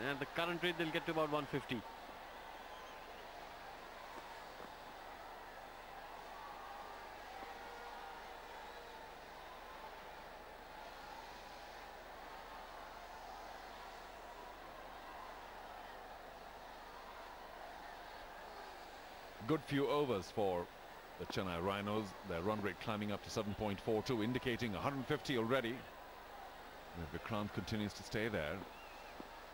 And the current rate, they'll get to about 150. Good few overs for the Chennai Rhinos. Their run rate climbing up to 7.42, indicating 150 already. And Vikrant continues to stay there,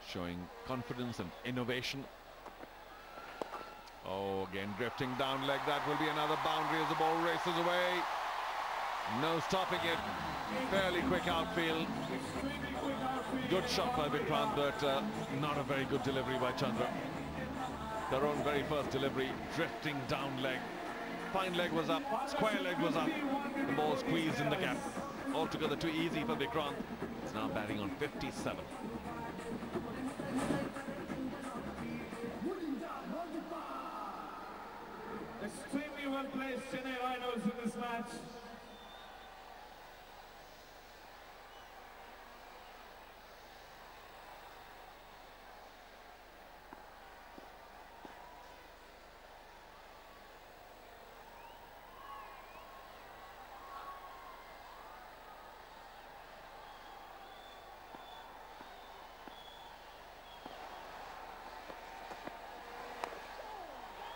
showing confidence and innovation. Oh, again drifting down leg. That will be another boundary as the ball races away. No stopping it. Fairly quick outfield. Good shot by Vikrant, but not a very good delivery by Chandra. Their own very first delivery, drifting down leg. Fine leg was up, square leg was up. The ball squeezed in the gap. Altogether too easy for Vikrant. He's now batting on 57. Extremely well placed Chennai Rhinos in this match.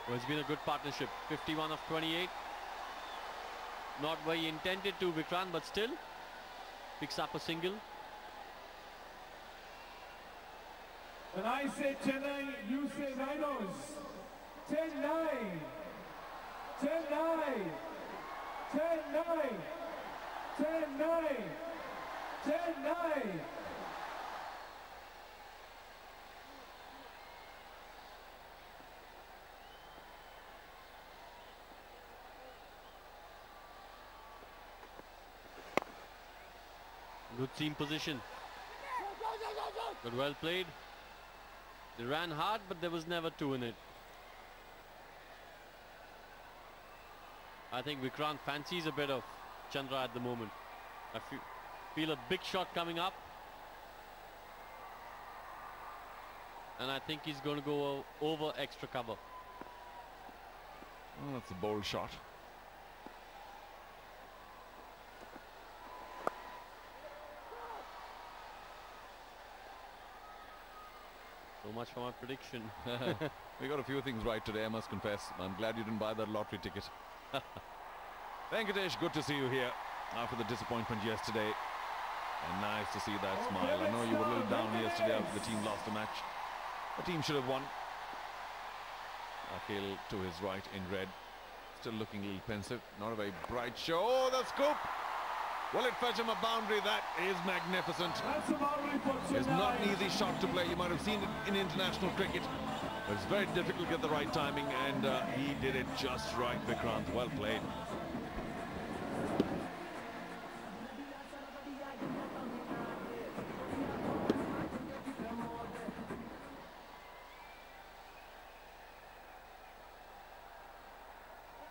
Well, it's been a good partnership. 51 of 28. Not where he intended to, Vikrant, but still picks up a single. When I say Chennai, you say Rhinos. 10-9. 10-9. 10-9. 10-9. 10-9. Good seam position. But well played. They ran hard, but there was never two in it. I think Vikrant fancies a bit of Chandra at the moment. I feel a big shot coming up. And I think he's going to go over extra cover. Oh, that's a bold shot. So much for my prediction. We got a few things right today, I must confess. I'm glad you didn't buy that lottery ticket. Venkatesh, good to see you here after the disappointment yesterday. And nice to see that smile. I know you were a little down yesterday after the team lost a match. The team should have won. Akhil to his right in red. Still looking a little pensive. Not a very bright show. Oh, the scoop! Will it fetch him a boundary? That is magnificent. That's a boundary for Chennai. It's not an easy shot to play. You might have seen it in international cricket. But it's very difficult to get the right timing, and he did it just right, Vikrant. Well played.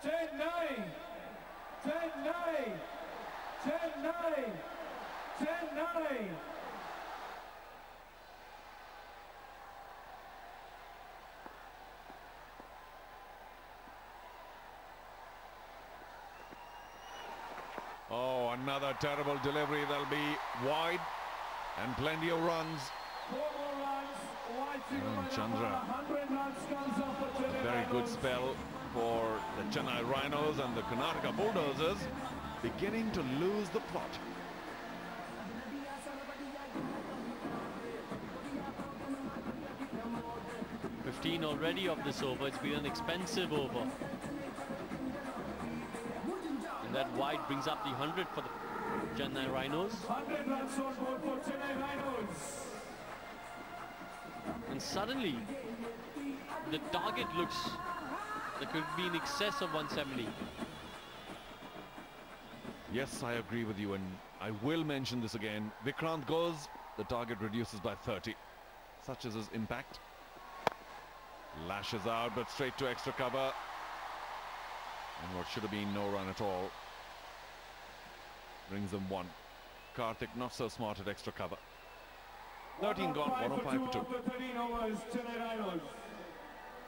Chennai. 10-9. 10-9. 10-9. Oh, another terrible delivery. They'll be wide and plenty of runs. 4 more runs. Wide single run. Chandra. 100 runs comes up for Chennai Very good Rhinos. spell for the Chennai Rhinos, and the Karnataka Bulldozers beginning to lose the plot. $15 already of this over. It's been an expensive over. And that wide brings up the 100 for the Chennai Rhinos. 100 runs on board for Chennai Rhinos. And suddenly, the target looks like it could be in excess of 170. Yes, I agree with you, and I will mention this again. Vikrant goes, the target reduces by 30. Such is his impact. Lashes out, but straight to extra cover. And what should have been no run at all brings them one. Karthik not so smart at extra cover. 13 gone, 105 for 2. After 13 overs, Chennai Rhinos.